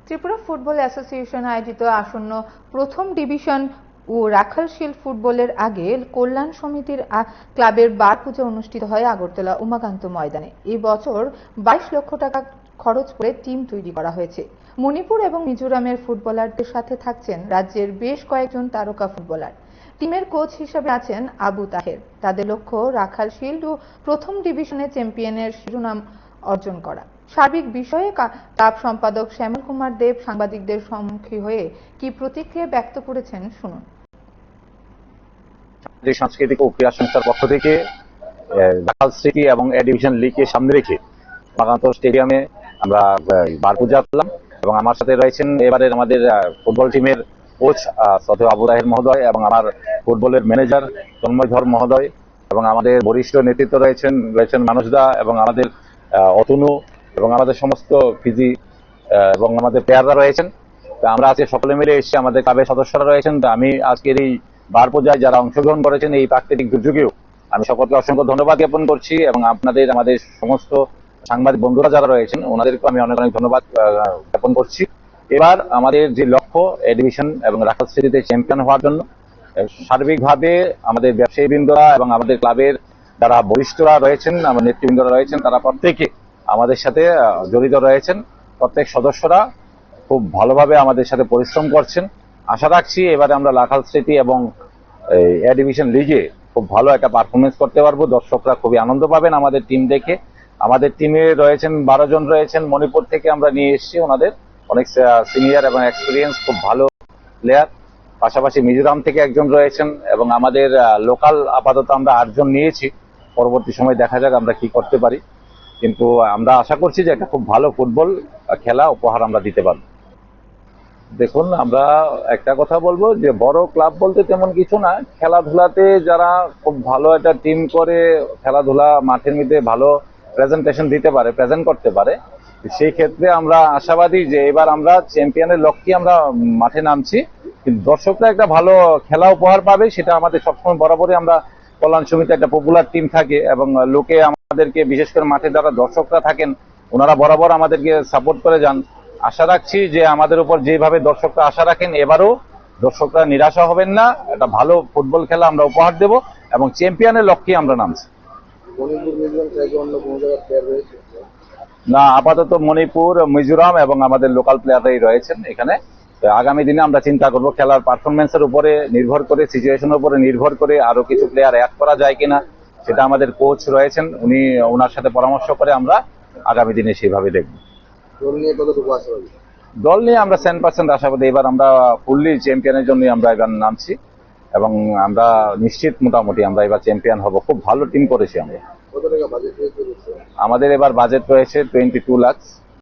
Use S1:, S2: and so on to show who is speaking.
S1: Tripura football association আয়োজিত আসন্ন প্রথম ডিভিশন ও রাখালশিল্ড ফুটবলের আগে কল্যাণ সমিতির ক্লাবের বার পূজা অনুষ্ঠিত হয় আগরতলা উমাকান্ত ময়দানে। এই বছর 22 লক্ষ টাকা খরচ করে টিম তৈরি করা হয়েছে। মণিপুর এবং মিজোরামের ফুটবলারদের সাথে থাকছেন রাজ্যের বেশ কয়েকজন তারকা ফুটবলার। টিমের কোচ হিসেবে আছেন আবু তাহের। তাদের লক্ষ্য রাখালশিল্ড ও প্রথম ডিভিশনে চ্যাম্পিয়নের শিরোনাম অর্জন করা। সার্বিক বিষয়ে ক্লাব সম্পাদক শ্যামল কুমার দেব সাংবাদিকদের সম্মুখীন হয়ে কি প্রতিক্রিয়া ব্যক্ত করেছেন শুনুন।
S2: সাংস্কৃতিক ও ক্রীড়া সংস্থার পক্ষ থেকে রাখাল স্মৃতি এবং এ ডিভিশন লিগকে সামনে রেখে বাগান্ত স্টেডিয়ামে আমরা বার পূজা করলাম এবং আমার সাথে রয়েছেন এবারের আমাদের ফুটবল টিমের কোচ শ্রদ্ধেয় আবু তাহের মহোদয় এবং আমার ফুটবলের ম্যানেজার তন্ময় ধর মহোদয় এবং আমাদের বরিষ্ঠ নেতৃত্ব রয়েছেন মানুষদা এবং আমাদের অতনু এবং আমাদের সমস্ত পিজি এবং আমাদের প্লেয়াররা রয়েছেন। আমরা আজকে সকলে মিলে এসেছি, আমাদের ক্লাবের সদস্যরা রয়েছেন। আমি আজকের এই বার পূজায় যারা অংশগ্রহণ করেছেন এই প্রাকৃতিক দুর্যোগেও আমি সকলকে অসংখ্য ধন্যবাদ জ্ঞাপন করছি এবং আমাদের সমস্ত সাংবাদিক বন্ধুরা যারা রয়েছেন ওনাদেরকে আমি অনেক অনেক ধন্যবাদ জ্ঞাপন করছি। এবার আমাদের যে লক্ষ্য এ ডিভিশন এবং রাখাল স্মৃতিতে চ্যাম্পিয়ন হওয়ার জন্য সার্বিকভাবে আমাদের ব্যবসায়ীবৃন্দরা এবং আমাদের ক্লাবের যারা বরিষ্ঠরা রয়েছেন, আমার নেতৃবৃন্দরা রয়েছেন, তারা প্রত্যেকে আমাদের সাথে জড়িত রয়েছেন। প্রত্যেক সদস্যরা খুব ভালোভাবে আমাদের সাথে পরিশ্রম করছেন। আশা রাখছি এবারে আমরা রাখাল স্মৃতি এবং এ ডিভিশন লিগে খুব ভালো একটা পারফরমেন্স করতে পারবো। দর্শকরা খুবই আনন্দ পাবেন আমাদের টিম দেখে। আমাদের টিমে রয়েছেন 12 জন রয়েছেন। মণিপুর থেকে আমরা নিয়ে এসেছি ওনাদের অনেক সিনিয়র এবং এক্সপিরিয়েন্স খুব ভালো প্লেয়ার। পাশাপাশি মিজোরাম থেকে একজন রয়েছেন এবং আমাদের লোকাল আপাতত আমরা 8 জন নিয়েছি। পরবর্তী সময় দেখা যাক আমরা কি করতে পারি, কিন্তু আমরা আশা করছি যে একটা খুব ভালো ফুটবল খেলা উপহার আমরা দিতে পারব। দেখুন, আমরা একটা কথা বলবো যে বড় ক্লাব বলতে তেমন কিছু না, খেলাধুলাতে যারা খুব ভালো একটা টিম করে খেলাধুলা মাঠের মধ্যে ভালো প্রেজেন্টেশন দিতে পারে, প্রেজেন্ট করতে পারে, সেই ক্ষেত্রে আমরা আশাবাদী যে এবার আমরা চ্যাম্পিয়নের লক্ষ্যে আমরা মাঠে নামছি। কিন্তু দর্শকরা একটা ভালো খেলা উপহার পাবে, সেটা আমাদের সবসময় বরাবরই আমরা কল্যাণ সমিতি একটা পপুলার টিম থাকে এবং লোকে আমাদেরকে বিশেষ করে মাঠে যারা দর্শকরা থাকেন ওনারা বরাবর আমাদেরকে সাপোর্ট করে যান। আশা রাখছি যে আমাদের উপর যেভাবে দর্শকরা আশা রাখেন এবারও দর্শকরা নিরাশা হবেন না, একটা ভালো ফুটবল খেলা আমরা উপহার দেব এবং চ্যাম্পিয়নের লক্ষ্যে আমরা নামছি। না, আপাতত মণিপুর, মিজোরাম এবং আমাদের লোকাল প্লেয়াররাই রয়েছেন এখানে। আগামী দিনে আমরা চিন্তা করব খেলার পারফরমেন্সের উপরে নির্ভর করে, সিচুয়েশনের উপরে নির্ভর করে আরো কিছু প্লেয়ার অ্যাড করা যায় কিনা, সেটা আমাদের কোচ রয়েছেন, ওনার সাথে পরামর্শ করে আমরা আগামী দিনে সেইভাবে দেখব। দল নিয়ে আমরা 100% আশাবাদী। এবার আমরা ফুললি চ্যাম্পিয়নের জন্য আমরা এবার নামছি এবং আমরা নিশ্চিত মোটামুটি আমরা এবার চ্যাম্পিয়ন হব। খুব ভালো টিম করেছি আমরা। আমাদের এবার বাজেট রয়েছে 22 লাখ।